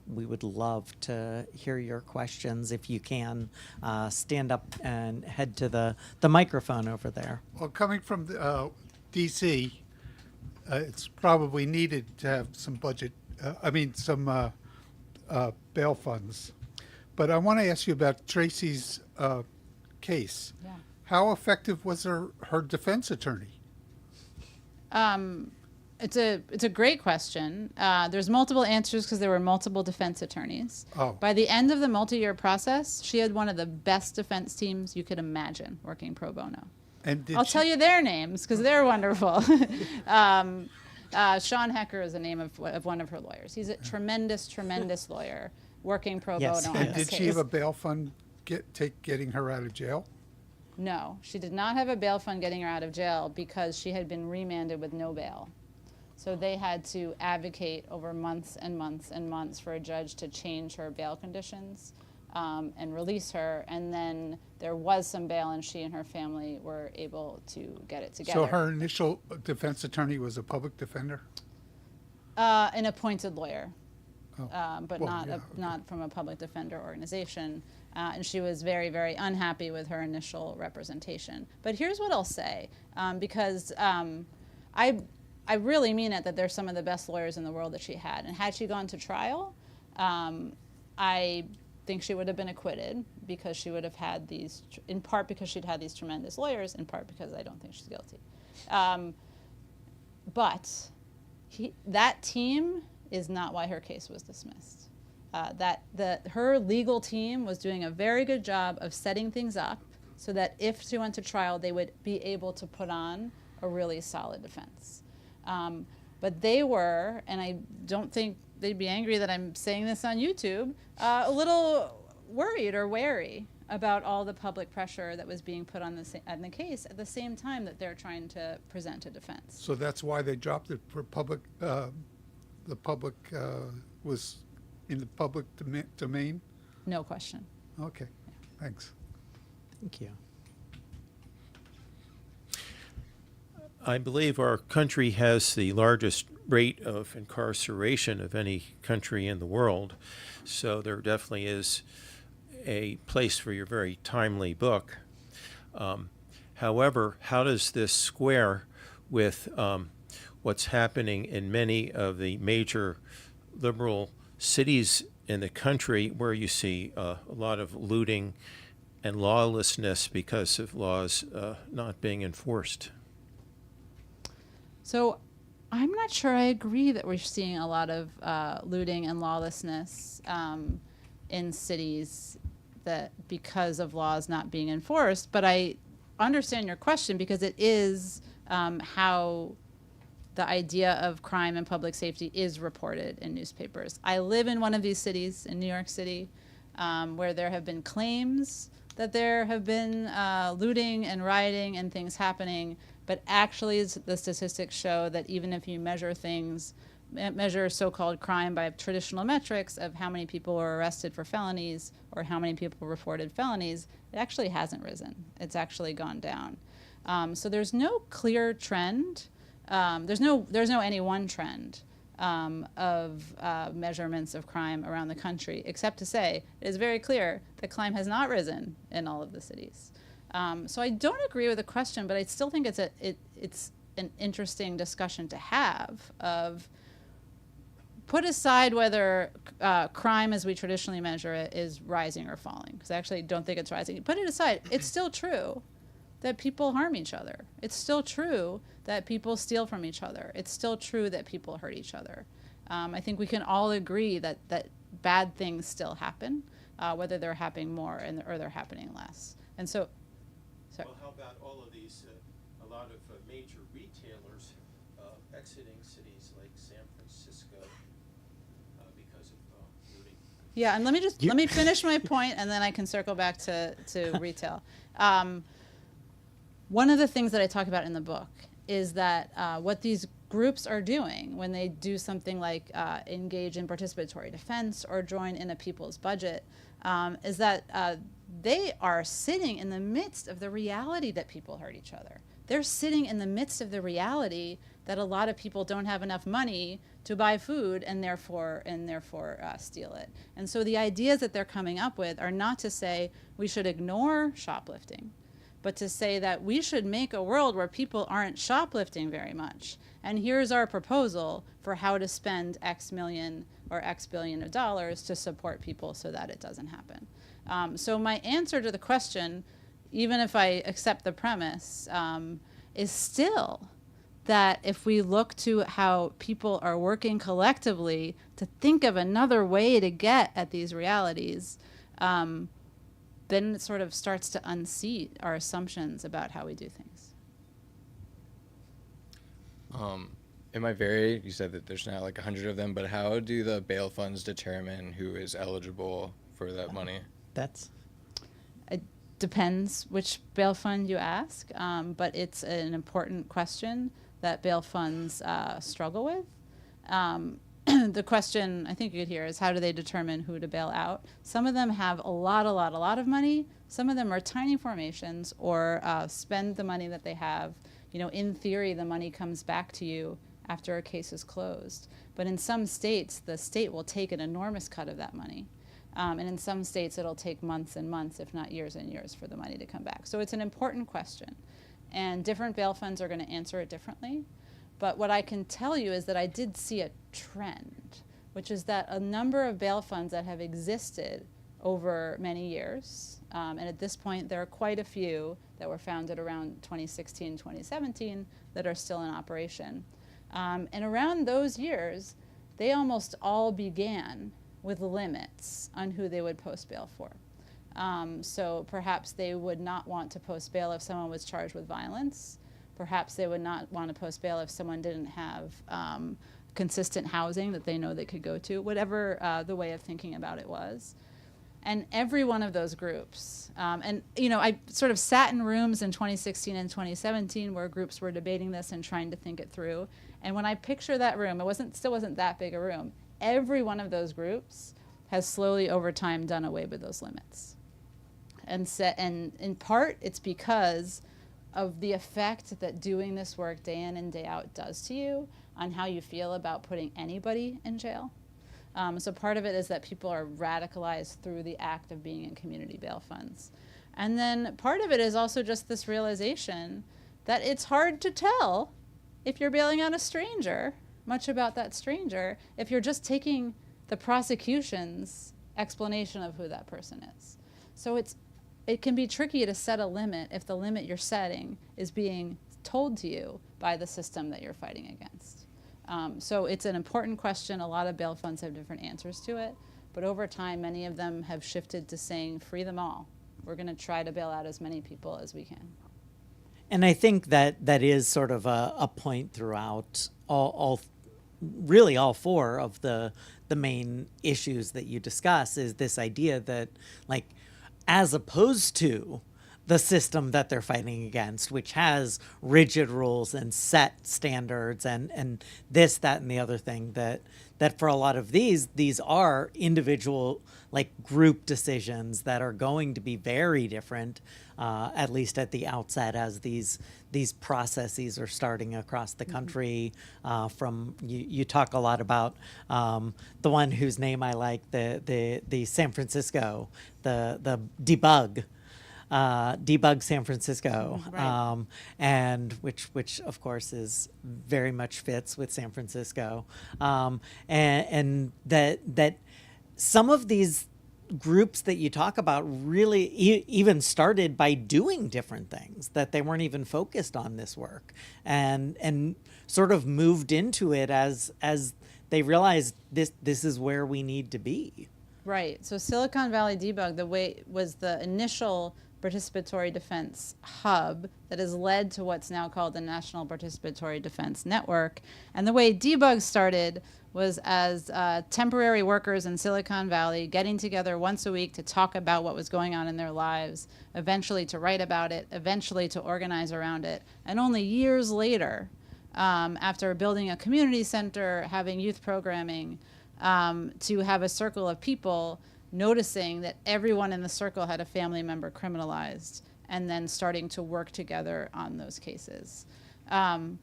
we would love to hear your questions. If you can, stand up and head to the microphone over there. Well, coming from DC, it's probably needed to have some budget, some bail funds. But I want to ask you about Tracy's case. Yeah. How effective was her defense attorney? It's a great question. There's multiple answers because there were multiple defense attorneys. Oh. By the end of the multi-year process, she had one of the best defense teams you could imagine working pro bono. And I'll tell you their names because they're wonderful. Sean Hecker is the name of one of her lawyers. He's a tremendous, tremendous lawyer working pro Yes. bono. And on did this she have case. a bail fund getting her out of jail? No, she did not have a bail fund getting her out of jail because she had been remanded with no bail. So they had to advocate over months and months and months for a judge to change her bail conditions and release her. And then there was some bail, and she and her family were able to get it together. So her initial defense attorney was a public defender? An appointed lawyer. Oh. But Well, not yeah, okay. not from a public defender organization. And she was very, very unhappy with her initial representation. But here's what I'll say, because I really mean it, that they're some of the best lawyers in the world that she had. And had she gone to trial, I think she would have been acquitted because she would have had these, in part because she'd had these tremendous lawyers, in part because I don't think she's guilty. But that team is not why her case was dismissed. Her legal team was doing a very good job of setting things up so that if she went to trial, they would be able to put on a really solid defense. But they were, and I don't think they'd be angry that I'm saying this on YouTube, a little worried or wary about all the public pressure that was being put on the case at the same time that they're trying to present a defense. So that's why they dropped it for public, the public was in the public domain? No question. Okay, thanks. Thank you. I believe our country has the largest rate of incarceration of any country in the world, so there definitely is a place for your very timely book. However, how does this square with what's happening in many of the major liberal cities in the country where you see a lot of looting and lawlessness because of laws not being enforced? So I'm not sure I agree that we're seeing a lot of looting and lawlessness in cities that because of laws not being enforced. But I understand your question because it is how the idea of crime and public safety is reported in newspapers. I live in one of these cities in New York City where there have been claims that there have been looting and rioting and things happening. But actually, the statistics show that even if you measure so-called crime by traditional metrics of how many people were arrested for felonies or how many people reported felonies, it actually hasn't risen. It's actually gone down. So there's no clear trend. There's no any one trend of measurements of crime around the country, except to say it is very clear that crime has not risen in all of the cities. So I don't agree with the question, but I still think it's an interesting discussion to have of put aside whether crime as we traditionally measure it is rising or falling, because I actually don't think it's rising. Put it aside. It's still true that people harm each other. It's still true that people steal from each other. It's still true that people hurt each other. I think we can all agree that bad things still happen, whether they're happening more or they're happening less. And so, sorry. Well, how about all of these, a lot of major retailers exiting cities like San Francisco because of looting? Yeah, and let me finish my point, and then I can circle back to retail. One of the things that I talk about in the book is that what these groups are doing when they do something like engage in participatory defense or join in a people's budget is that they are sitting in the midst of the reality that people hurt each other. They're sitting in the midst of the reality that a lot of people don't have enough money to buy food and therefore steal it. And so the ideas that they're coming up with are not to say we should ignore shoplifting, but to say that we should make a world where people aren't shoplifting very much. And here's our proposal for how to spend X million or X billion of dollars to support people so that it doesn't happen. So my answer to the question, even if I accept the premise, is still that if we look to how people are working collectively to think of another way to get at these realities, then it sort of starts to unseat our assumptions about how we do things. It might vary. You said that there's not like 100 of them, but how do the bail funds determine who is eligible for that money? It depends which bail fund you ask, but it's an important question that bail funds struggle with. The question I think you could hear is how do they determine who to bail out? Some of them have a lot of money. Some of them are tiny formations or spend the money that they have. You know, in theory, the money comes back to you after a case is closed. But in some states, the state will take an enormous cut of that money. And in some states, it'll take months and months, if not years and years, for the money to come back. So it's an important question. And different bail funds are going to answer it differently. But what I can tell you is that I did see a trend, which is that a number of bail funds that have existed over many years, and at this point there are quite a few that were founded around 2016, 2017 that are still in operation. And around those years, they almost all began with limits on who they would post bail for. So perhaps they would not want to post bail if someone was charged with violence. Perhaps they would not want to post bail if someone didn't have consistent housing that they know they could go to, whatever the way of thinking about it was. And every one of those groups, and you know, I sort of sat in rooms in 2016 and 2017 where groups were debating this and trying to think it through. And when I picture that room, it still wasn't that big a room. Every one of those groups has slowly over time done away with those limits. And in part, it's because of the effect that doing this work day in and day out does to you on how you feel about putting anybody in jail. So part of it is that people are radicalized through the act of being in community bail funds. And then part of it is also just this realization that it's hard to tell if you're bailing out a stranger, much about that stranger, if you're just taking the prosecution's explanation of who that person is. So it can be tricky to set a limit if the limit you're setting is being told to you by the system that you're fighting against. So it's an important question. A lot of bail funds have different answers to it. But over time, many of them have shifted to saying, free them all. We're going to try to bail out as many people as we can. And I think that is sort of a point throughout really all four of the main issues that you discuss is this idea that, like, as opposed to the system that they're fighting against, which has rigid rules and set standards and this, that, and the other thing, that for a lot of these are individual, like, group decisions that are going to be very different, at least at the outset, as these processes are starting across the country. From you talk a lot about the one whose name I like, the San Francisco, the debug. Debug San Francisco, Right. and which of course is very much fits with San Francisco, and that some of these groups that you talk about really even started by doing different things, that they weren't even focused on this work, and sort of moved into it as they realized this is where we need to be. Right. So Silicon Valley Debug, the way was the initial participatory defense hub that has led to what's now called the National Participatory Defense Network. And the way Debug started was as temporary workers in Silicon Valley getting together once a week to talk about what was going on in their lives, eventually to write about it, eventually to organize around it. And only years later, after building a community center, having youth programming, to have a circle of people noticing that everyone in the circle had a family member criminalized, and then starting to work together on those cases. But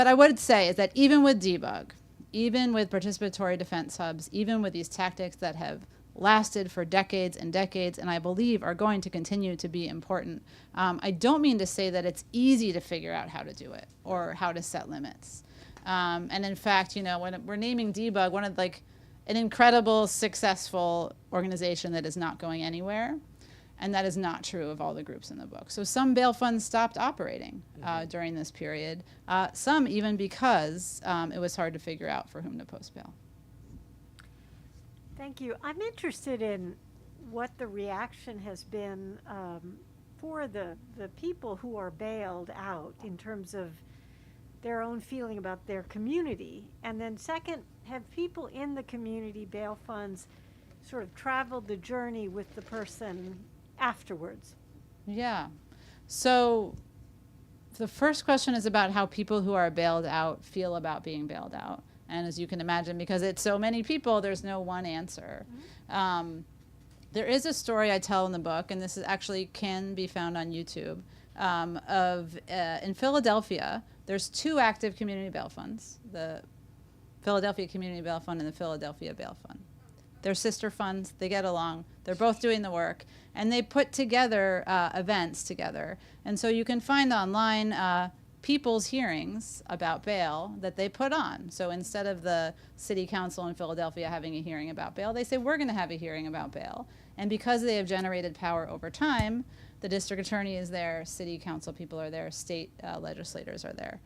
I would say is that even with Debug, even with participatory defense hubs, even with these tactics that have lasted for decades and decades, and I believe are going to continue to be important, I don't mean to say that it's easy to figure out how to do it or how to set limits. And in fact, when we're naming Debug, one of an incredible, successful organization that is not going anywhere, and that is not true of all the groups in the book. So some bail funds stopped operating during this period, some even because it was hard to figure out for whom to post bail. Thank you. I'm interested in what the reaction has been for the people who are bailed out in terms of their own feeling about their community. And then second, have people in the community bail funds sort of traveled the journey with the person afterwards? Yeah. So the first question is about how people who are bailed out feel about being bailed out. And as you can imagine, because it's so many people, there's no one answer. Mm-hmm. There is a story I tell in the book, and this is actually can be found on YouTube, in Philadelphia, there's two active community bail funds, the Philadelphia Community Bail Fund and the Philadelphia Bail Fund. They're sister funds. They get along. They're both doing the work. And they put together events together. And so you can find online people's hearings about bail that they put on. So instead of the city council in Philadelphia having a hearing about bail, they say, we're going to have a hearing about bail. And because they have generated power over time, the district attorney is there, city council people are there, state legislators are there.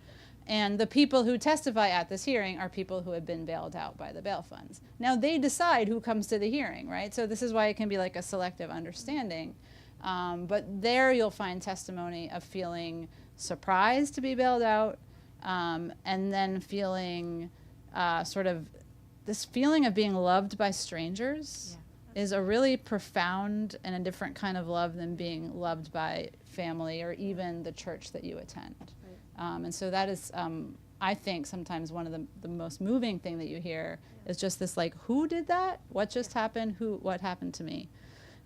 And the people who testify at this hearing are people who have been bailed out by the bail funds. Now they decide who comes to the hearing, right? So this is why it can be like a selective understanding. But there you'll find testimony of feeling surprised to be bailed out, and then feeling sort of this feeling of being loved by strangers. Yeah. Is a really profound and a different kind of love than being loved by family or even the church that you attend. Right. And so that is, I think, sometimes one of the most moving thing that you hear is just this who did that? What just happened? What happened to me?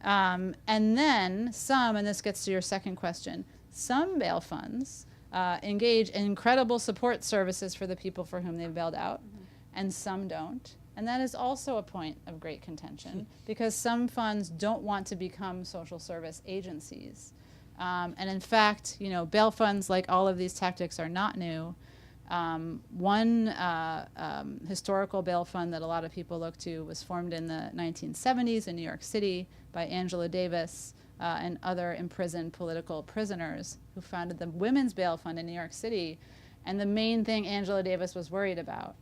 And then some, and this gets to your second question, some bail funds engage in incredible support services for the people for whom they've bailed out, and some don't. And that is also a point of great contention because some funds don't want to become social service agencies. And in fact, bail funds, like all of these tactics, are not new. One historical bail fund that a lot of people look to was formed in the 1970s in New York City by Angela Davis and other imprisoned political prisoners who founded the Women's Bail Fund in New York City. And the main thing Angela Davis was worried about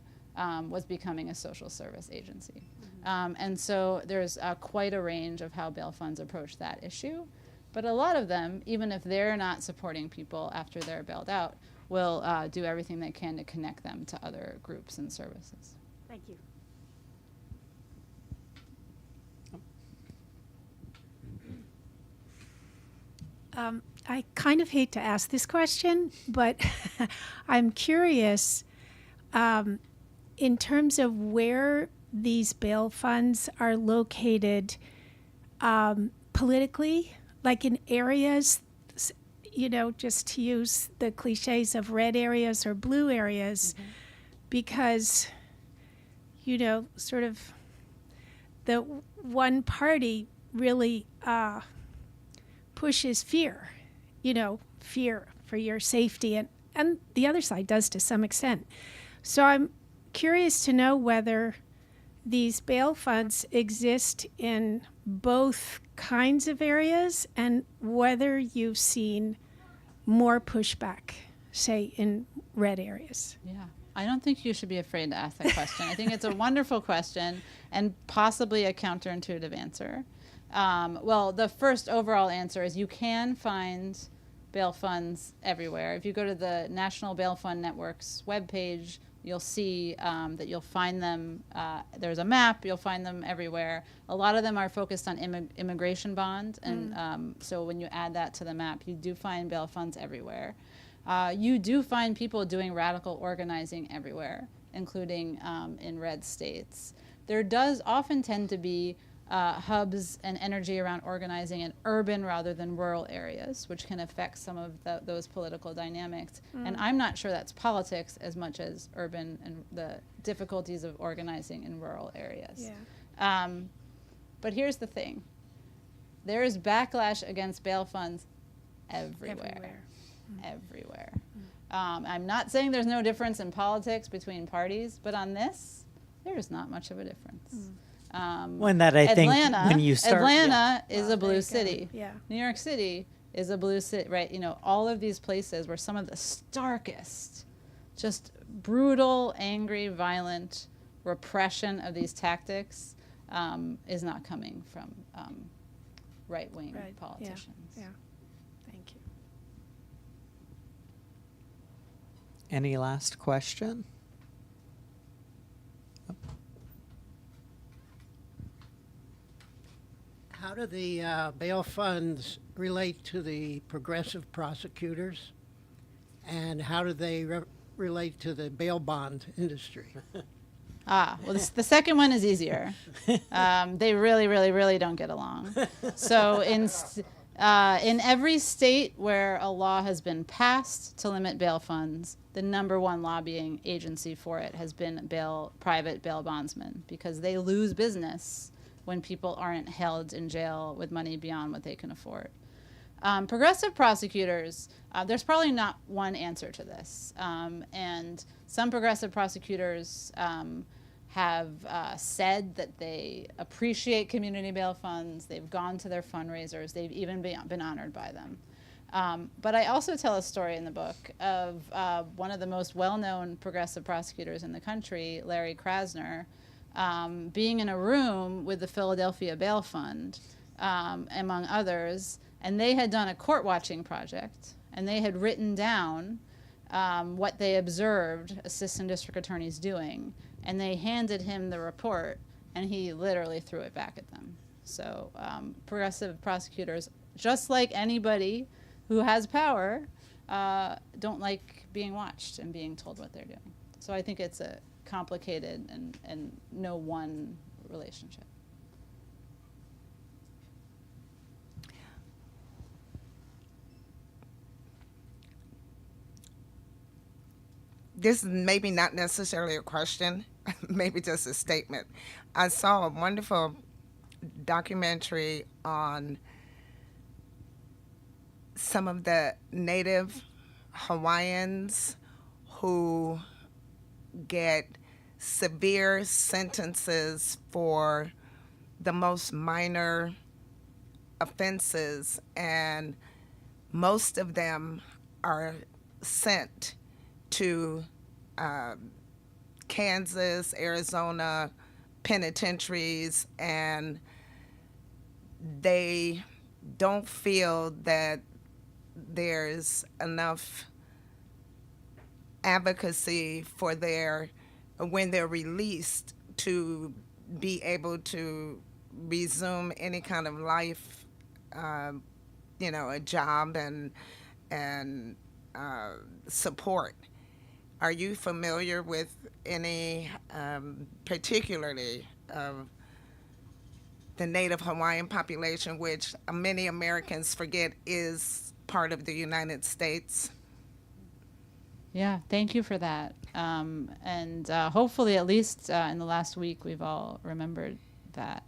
was becoming a social service agency. Mm-hmm. And so there's quite a range of how bail funds approach that issue. But a lot of them, even if they're not supporting people after they're bailed out, will do everything they can to connect them to other groups and services. Thank you. I kind of hate to ask this question, but I'm curious in terms of where these bail funds are located politically, like in areas, just to use the cliches of red areas or blue areas, because, sort of the one party really pushes fear, fear for your safety, and the other side does to some extent. So I'm curious to know whether these bail funds exist in both kinds of areas and whether you've seen more pushback, say, in red areas. Yeah. I don't think you should be afraid to ask that question. I think it's a wonderful question and possibly a counterintuitive answer. Well, the first overall answer is you can find bail funds everywhere. If you go to the National Bail Fund Network's webpage, you'll see that you'll find them. There's a map. You'll find them everywhere. A lot of them are focused on immigration bond, and so when you add that to the map, you do find bail funds everywhere. You do find people doing radical organizing everywhere, including in red states. There does often tend to be hubs and energy around organizing in urban rather than rural areas, which can affect some of those political dynamics. And I'm not sure that's politics as much as urban and the difficulties of organizing in rural areas. Yeah. But here's the thing. There is backlash against bail funds everywhere. Everywhere. I'm not saying there's no difference in politics between parties, but on this, there's not much of a difference. When that I think Atlanta, when you start, Atlanta is Well, a there blue you go. city. Yeah. New York City is a blue city, right? All of these places where some of the starkest, just brutal, angry, violent repression of these tactics is not coming from right-wing Right. politicians. Yeah. Thank you. Any last question? How do the bail funds relate to the progressive prosecutors? And how do they relate to the bail bond industry? Well, the second one is easier. They really, really, really don't get along. So in every state where a law has been passed to limit bail funds, the number one lobbying agency for it has been private bail bondsmen, because they lose business when people aren't held in jail with money beyond what they can afford. Progressive prosecutors, there's probably not one answer to this. And some progressive prosecutors have said that they appreciate community bail funds. They've gone to their fundraisers. They've even been honored by them. But I also tell a story in the book of one of the most well-known progressive prosecutors in the country, Larry Krasner, being in a room with the Philadelphia Bail Fund, among others, and they had done a court watching project, and they had written down what they observed assistant district attorneys doing, and they handed him the report, and he literally threw it back at them. So progressive prosecutors, just like anybody who has power, don't like being watched and being told what they're doing. So I think it's a complicated and no one relationship. This is maybe not necessarily a question, maybe just a statement. I saw a wonderful documentary on some of the native Hawaiians who get severe sentences for the most minor offenses, and most of them are sent to Kansas, Arizona penitentiaries, and they don't feel that there's enough advocacy for when they're released to be able to resume any kind of life, a job and support. Are you familiar with any, particularly the Native Hawaiian population, which many Americans forget is part of the United States? Yeah, thank you for that. And hopefully, at least in the last week, we've all remembered that.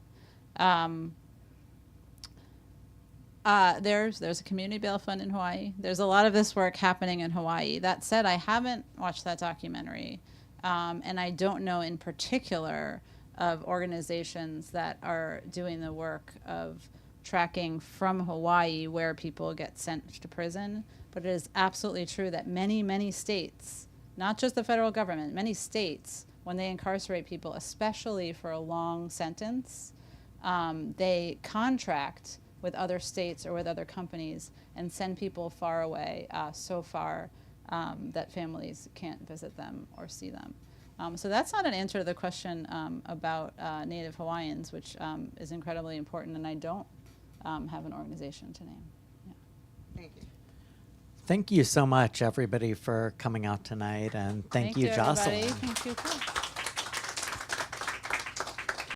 There's a community bail fund in Hawaii. There's a lot of this work happening in Hawaii. That said, I haven't watched that documentary, and I don't know in particular of organizations that are doing the work of tracking from Hawaii where people get sent to prison. But it is absolutely true that many, many states, not just the federal government, many states, when they incarcerate people, especially for a long sentence, they contract with other states or with other companies and send people far away, so far that families can't visit them or see them. So that's not an answer to the question about Native Hawaiians, which is incredibly important, and I don't have an organization to name. Yeah. Thank you. Thank you so much, everybody, for coming out tonight, and thank you, Jocelyn. Everybody. Thank you. Too.